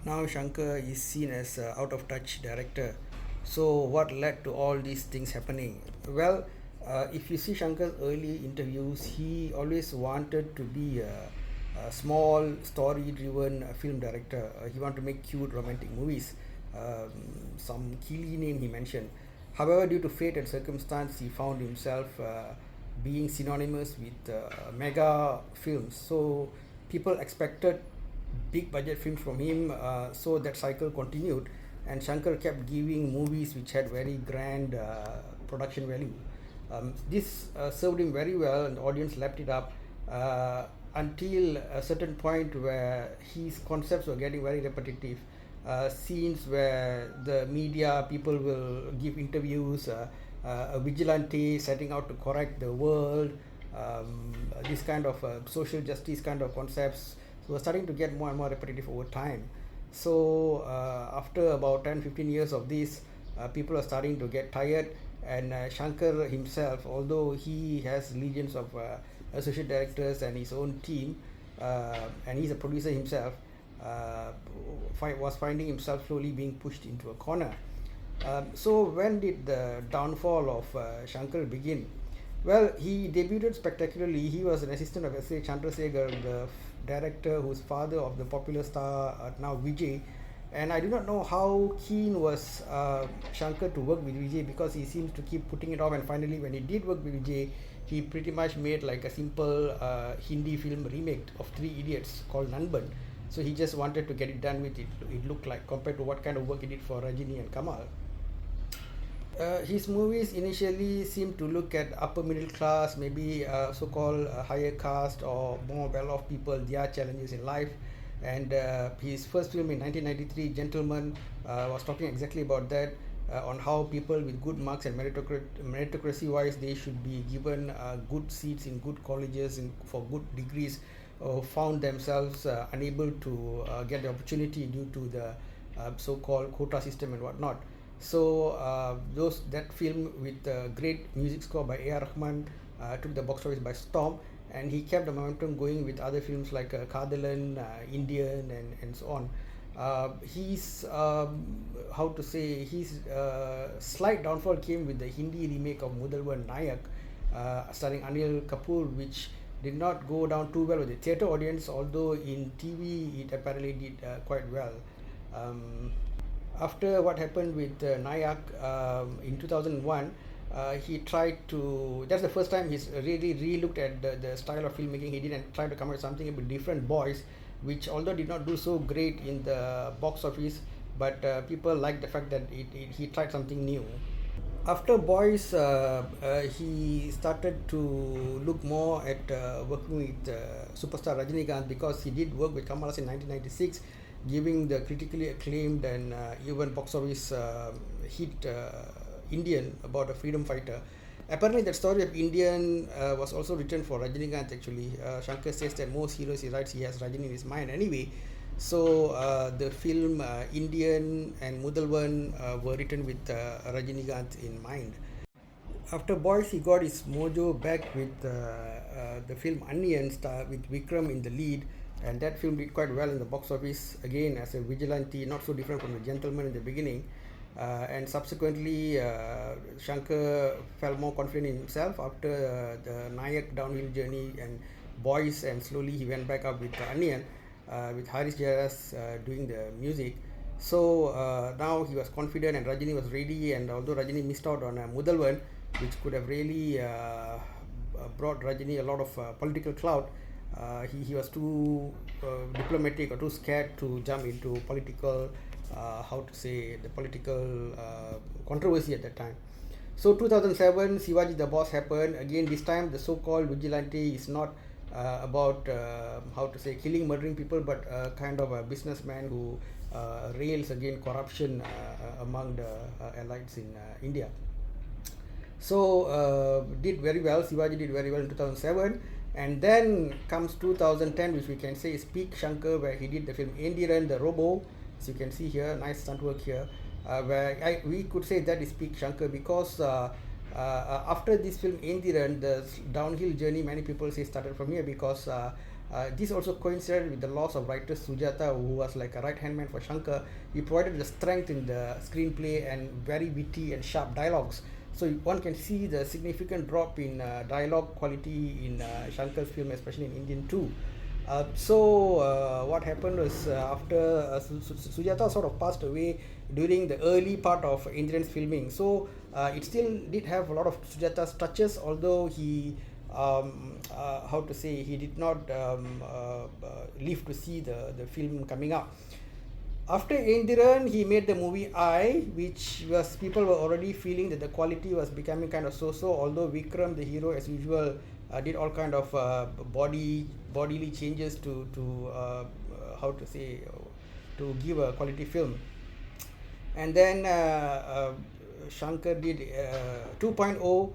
Now Shankar is seen as a out of touch director. So what led to all these things happening? Well, if you see Shankar's early interviews, he always wanted to be a small story-driven film director. He wanted to make cute romantic movies. Some Keely name he mentioned. However, due to fate and circumstance, he found himself being synonymous with mega films. So people expected big budget films from him, so that cycle continued, and Shankar kept giving movies which had very grand production value. This served him very well, and the audience lapped it up until a certain point where his concepts were getting very repetitive. Scenes where the media people will give interviews, a vigilante setting out to correct the world, this kind of social justice kind of concepts. So we're starting to get more and more repetitive over time. So after about 10-15 years of this, people are starting to get tired, and Shankar himself, although he has legions of associate directors and his own team, and he's a producer himself, uh, was finding himself slowly being pushed into a corner. So when did the downfall of Shankar begin? Well, he debuted spectacularly. He was an assistant of S.A. Chandrasekhar, the director who's father of the popular star now Vijay. And I do not know how keen was Shankar to work with Vijay, because he seems to keep putting it off. And finally, when he did work with Vijay, he pretty much made like a simple Hindi film remake of Three Idiots called Nanban. So he just wanted to get it done with it. It looked like, compared to what kind of work he did for Rajini and Kamal. His movies initially seem to look at upper middle class, maybe so-called higher caste or more well-off people, their challenges in life. And his first film in 1993, Gentleman, was talking exactly about that, on how people with good marks and meritocracy-wise, they should be given good seats in good colleges and for good degrees, found themselves unable to get the opportunity due to the so-called quota system and whatnot. So that film with great music score by A.R. Rahman took the box office by storm, and he kept the momentum going with other films like Kadalan, Indian, and so on. His how to say his slight downfall came with the Hindi remake of Mudalwan Nayak, starring Anil Kapoor, which did not go down too well with the theatre audience, although in TV it apparently did quite well. Um, After what happened with Nayak in 2001, he tried to. That's the first time he's really re-looked at the style of filmmaking he did and tried to come up with something a bit different. Boys, which although did not do so great in the box office, but people liked the fact that he tried something new. After Boys, he started to look more at working with superstar Rajinikanth, because he did work with Kamal Haasan in 1996, giving the critically acclaimed and even box office hit Indian, about a freedom fighter. Apparently, that story of Indian was also written for Rajinikanth actually. Shankar says that most heroes he writes, he has Rajini in his mind anyway. So the film Indian and Mudalwan were written with Rajinikanth in mind. After Boys, he got his mojo back with the film Onion, star with Vikram in the lead, and that film did quite well in the box office. Again, as a vigilante, not so different from The Gentleman in the beginning. And subsequently, Shankar felt more confident in himself after the Nayak downhill journey and Boys, and slowly he went back up with Onion, with Haris Jaras doing the music. So now he was confident, and Rajini was ready. And although Rajini missed out on Mudalwan, which could have really brought Rajini a lot of political clout, he was too diplomatic or too scared to jump into political, how to say, the political controversy at that time. So 2007, Shivaji the Boss happened. Again, this time the so-called vigilante is not about how to say killing, murdering people, but kind of a businessman who rails against corruption among the elites in India. So did very well. Shivaji did very well in 2007, and then comes 2010, which we can say is peak Shankar, where he did the film Endiran, the Robo. As you can see here, nice stunt work here, where we could say that is peak Shankar, because after this film Endiran, the downhill journey, many people say, started from here, because This also coincided with the loss of writer Sujata, who was like a right hand man for Shankar. He provided the strength in the screenplay and very witty and sharp dialogues. So one can see the significant drop in dialogue quality in Shankar's film, especially in Indian 2. What happened was after Sujata sort of passed away during the early part of Indian's filming. So it still did have a lot of Sujata's touches, although he how to say, he did not live to see the film coming up. After Indiran, he made the movie I, which was, people were already feeling that the quality was becoming kind of so-so. Although Vikram, the hero, as usual, did all kind of bodily changes to how to say, to give a quality film. And then Shankar did 2.0.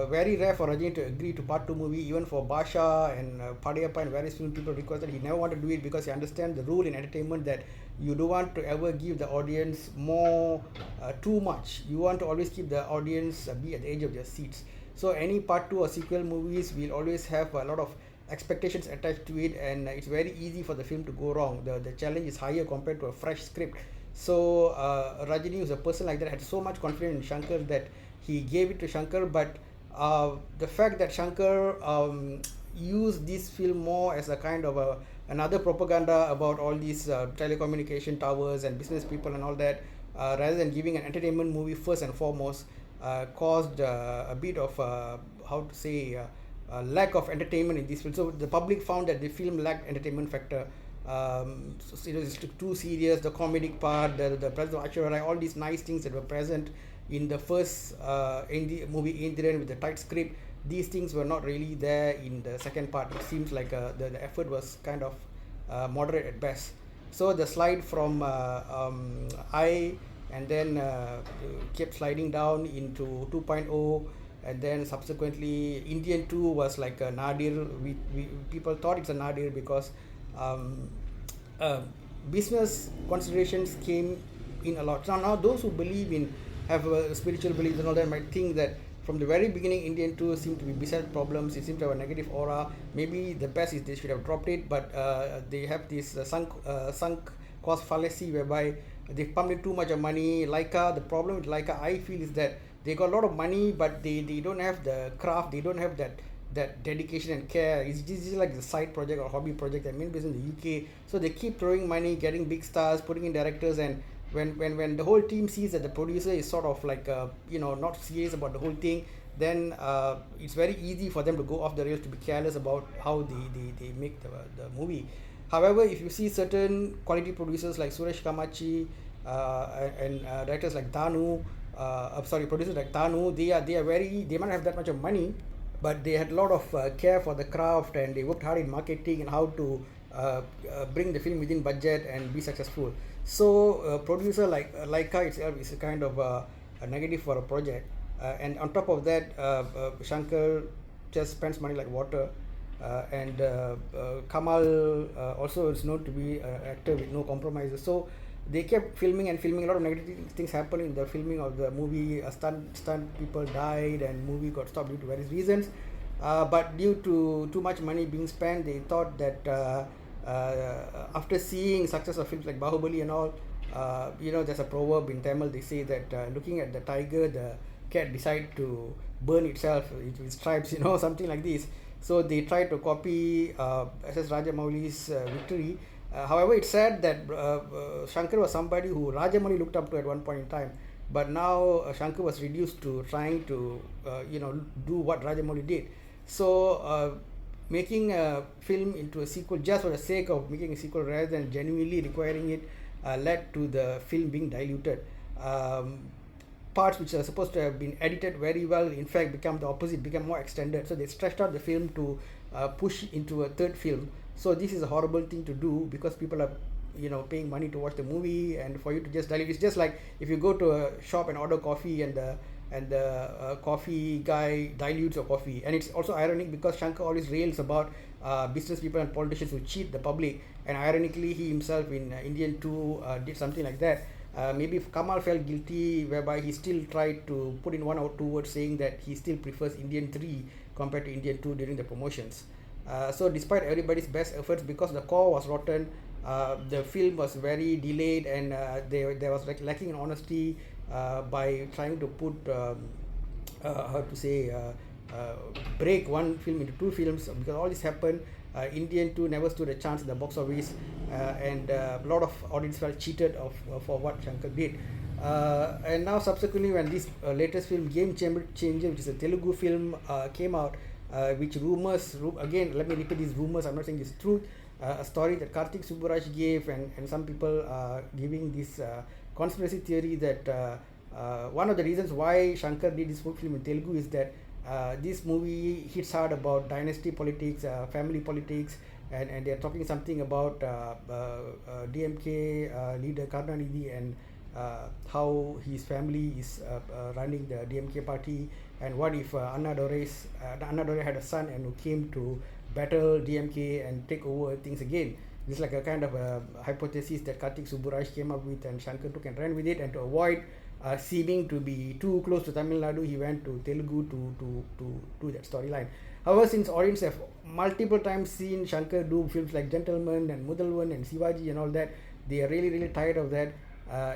Very rare for Rajini to agree to part 2 movie. Even for Basha and Padayappa and various film people requested, he never wanted to do it because he understands the rule in entertainment that you don't want to ever give the audience more too much. You want to always keep the audience be at the edge of their seats. So any part 2 or sequel movies will always have a lot of expectations attached to it, and it's very easy for the film to go wrong. The challenge is higher compared to a fresh script. So Rajini was a person like that, had so much confidence in Shankar that he gave it to Shankar. But the fact that Shankar used this film more as a kind of another propaganda about all these telecommunication towers and business people and all that, rather than giving an entertainment movie first and foremost, caused a bit of how to say, lack of entertainment in this film. So the public found that the film lacked entertainment factor. So it was too serious. The comedic part, the presence of Aishwarya Rai, all these nice things that were present in the first movie Indiran with the tight script, these things were not really there in the second part. It seems like the effort was kind of moderate at best. So the slide from I, and then kept sliding down into 2.0, and then subsequently Indian 2 was like a nadir. People thought it's a nadir because uh, business considerations came in a lot. Now those who believe in, have spiritual beliefs and all that, might think that from the very beginning Indian 2 seemed to be beset problems. It seemed to have a negative aura. Maybe the best is they should have dropped it, but they have this sunk cost fallacy whereby they pumped in too much of money. Leica, the problem with Leica, I feel, is that they got a lot of money, but they don't have the craft. They don't have that dedication and care. It's just like the side project or hobby project that main business in the UK. So they keep throwing money, getting big stars, putting in directors, and when the whole team sees that the producer is sort of like not serious about the whole thing, then it's very easy for them to go off the rails, to be careless about how they make the movie. However, if you see certain quality producers like Suresh Kamachi and directors like Tanu, producers like Tanu, they might not have that much of money, but they had a lot of care for the craft, and they worked hard in marketing and how to bring the film within budget and be successful. So producer like Leica itself is a kind of a negative for a project, and on top of that, Shankar just spends money like water, and Kamal also is known to be an actor with no compromises. So they kept filming and filming. A lot of negative things happened in the filming of the movie. Stunt people died, and movie got stopped due to various reasons. But due to too much money being spent, they thought that after seeing success of films like Bahubali and all, there's a proverb in Tamil. They say that looking at the tiger, the cat decide to burn itself with stripes, something like this. So they tried to copy S.S. Rajamouli's Victory. However, it's sad that Shankar was somebody who Rajamouli looked up to at one point in time, but now Shankar was reduced to trying to do what Rajamouli did. So making a film into a sequel just for the sake of making a sequel rather than genuinely requiring it led to the film being diluted. Parts which are supposed to have been edited very well, in fact, become the opposite, become more extended. So they stretched out the film to push into a third film. So this is a horrible thing to do, because people are paying money to watch the movie, and for you to just dilute. It's just like if you go to a shop and order coffee, and the coffee guy dilutes your coffee. And it's also ironic because Shankar always rails about business people and politicians who cheat the public, and ironically he himself in Indian 2 did something like that. Maybe if Kamal felt guilty, whereby he still tried to put in one or two words saying that he still prefers Indian 3 compared to Indian 2 during the promotions. So despite everybody's best efforts, because the core was rotten, the film was very delayed, and there was like lacking in honesty by trying to put how to say break one film into two films. Because all this happened, Indian 2 never stood a chance in the box office, and a lot of audience felt cheated of for what Shankar did. And now subsequently, when this latest film Game Changer, which is a Telugu film, came out, which again, let me repeat these rumors, I'm not saying it's truth, a story that Karthik Subbaraj gave, and some people are giving this conspiracy theory that one of the reasons why Shankar did this film in Telugu is that this movie hits hard about dynasty politics, family politics, and they're talking something about DMK leader Karunanidhi, and how his family is running the DMK party, and what if Anna Dore had a son and who came to battle DMK and take over things again. This is like a kind of a hypothesis that Karthik Subbaraj came up with, and Shankar took and ran with it, and to avoid seeming to be too close to Tamil Nadu, he went to Telugu to do that storyline. However, since audience have multiple times seen Shankar do films like Gentleman and Mudalvan and Sivaji and all that, they are really tired of that.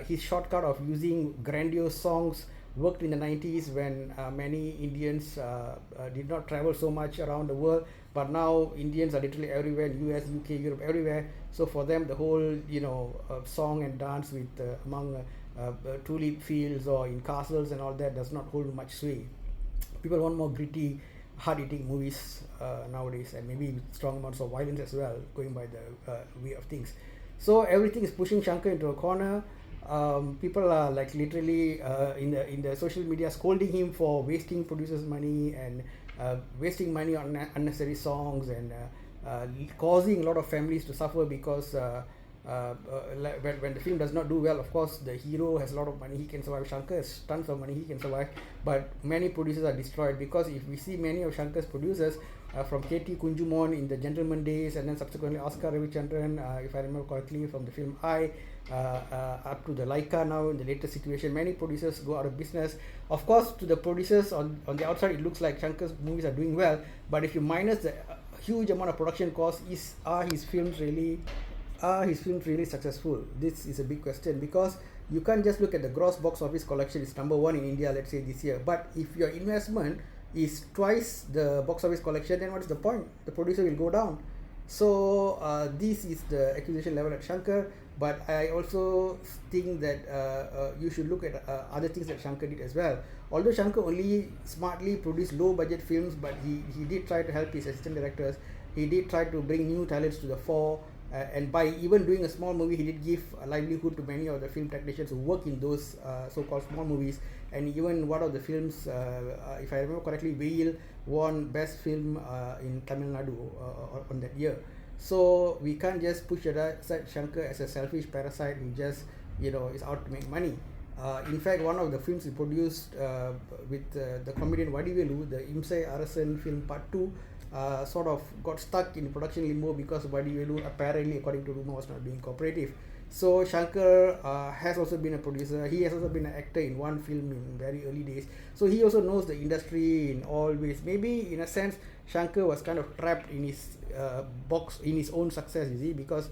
His shortcut of using grandiose songs worked in the 90s when many Indians did not travel so much around the world, but now Indians are literally everywhere, in US, UK, Europe, everywhere. So for them, the whole song and dance with among tulip fields or in castles and all that does not hold much sway. People want more gritty, hard-hitting movies nowadays, and maybe with strong amounts of violence as well, going by the way of things. So everything is pushing Shankar into a corner. People are like literally in the social media scolding him for wasting producers' money and wasting money on unnecessary songs, and causing a lot of families to suffer because when the film does not do well, of course the hero has a lot of money, he can survive. Shankar has tons of money, he can survive, but many producers are destroyed, because if we see many of Shankar's producers, from KT Kunjumon in the Gentleman days, and then subsequently Oscar Ravichandran, if I remember correctly, from the film up to the Laika now in the latest situation, many producers go out of business. Of course, to the producers on the outside, it looks like Shankar's movies are doing well, but if you minus the huge amount of production costs, are his films really successful? This is a big question, because you can't just look at the gross box office collection. It's number one in India, let's say, this year, but if your investment is twice the box office collection, then what's the point? The producer will go down. So this is the accusation level at Shankar, but I also think that you should look at other things that Shankar did as well. Although Shankar only smartly produced low budget films, but he did try to help his assistant directors. He did try to bring new talents to the fore, and by even doing a small movie, he did give a livelihood to many of the film technicians who work in those so-called small movies. And even one of the films, if I remember correctly, Veil won best film in Tamil Nadu on that year. So we can't just push aside Shankar as a selfish parasite who just is out to make money. In fact, one of the films he produced with the comedian Vadivelu, the Imsai Arasan film Part 2, sort of got stuck in production limbo because Vadivelu, apparently, according to rumor, was not being cooperative. So Shankar has also been a producer. He has also been an actor in one film in very early days. So he also knows the industry in all ways. Maybe in a sense, Shankar was kind of trapped in his box, in his own success, you see, because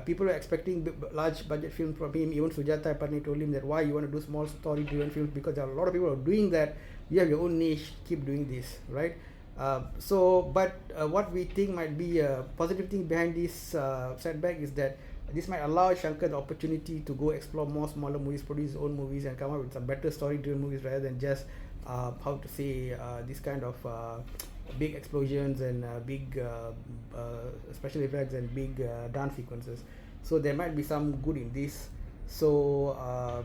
people were expecting large budget films from him. Even Sujata Apparni told him that why you want to do small story driven films, because there are a lot of people who are doing that. You have your own niche, keep doing this, right? What we think might be a positive thing behind this setback is that this might allow Shankar the opportunity to go explore more smaller movies, produce his own movies, and come up with some better story-driven movies rather than just this kind of big explosions and big special effects and big dance sequences. So there might be some good in this. So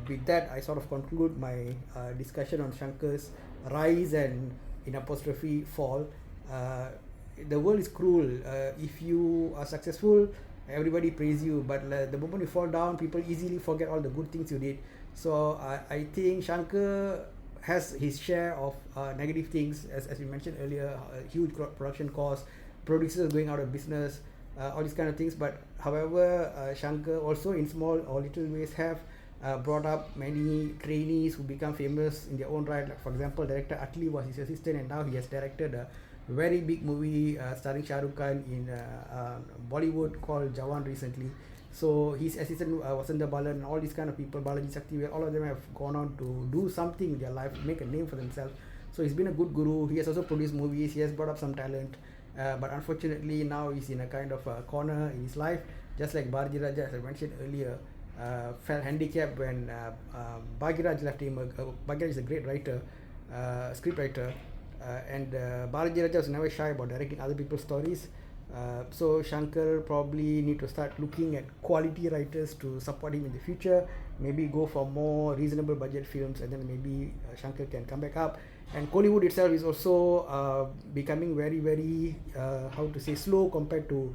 with that, I sort of conclude my discussion on Shankar's rise and in apostrophe fall. The world is cruel. If you are successful, everybody praise you, but the moment you fall down, people easily forget all the good things you did. So I think Shankar has his share of negative things, as we mentioned earlier, huge production costs, producers going out of business, all these kind of things. But however, Shankar also in small or little ways have brought up many trainees who become famous in their own right. Like for example, director Atli was his assistant, and now he has directed very big movie starring Shah Rukh Khan in Bollywood called Jawan recently. So his assistant Vasanta Balan, all these kind of people, Balaji Sakti, all of them have gone on to do something in their life, make a name for themselves. So he's been a good guru. He has also produced movies. He has brought up some talent, but unfortunately now he's in a kind of a corner in his life, just like Bharji Raja, as I mentioned earlier. Felt handicapped when Bhagiraj left him. Bhagiraj is a great writer, script writer, and Balaji Raja was never shy about directing other people's stories. So Shankar probably need to start looking at quality writers to support him in the future. Maybe go for more reasonable budget films, and then maybe Shankar can come back up. And Kollywood itself is also becoming very, very how to say, slow compared to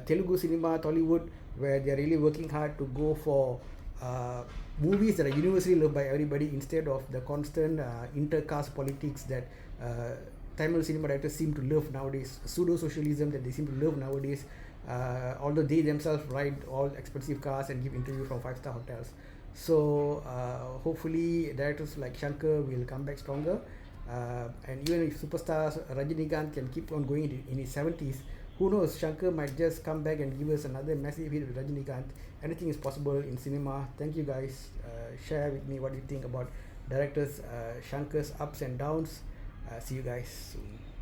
Telugu cinema, Tollywood, where they are really working hard to go for movies that are universally loved by everybody instead of the constant intercaste politics that Tamil cinema directors seem to love nowadays, pseudo-socialism that they seem to love nowadays, although they themselves ride all expensive cars and give interviews from five-star hotels. So hopefully directors like Shankar will come back stronger, and even if superstars Rajinikanth can keep on going in his 70s, who knows, Shankar might just come back and give us another massive hit with Rajinikanth. Anything is possible in cinema. Thank you guys. Share with me what you think about directors Shankar's ups and downs. See you guys soon.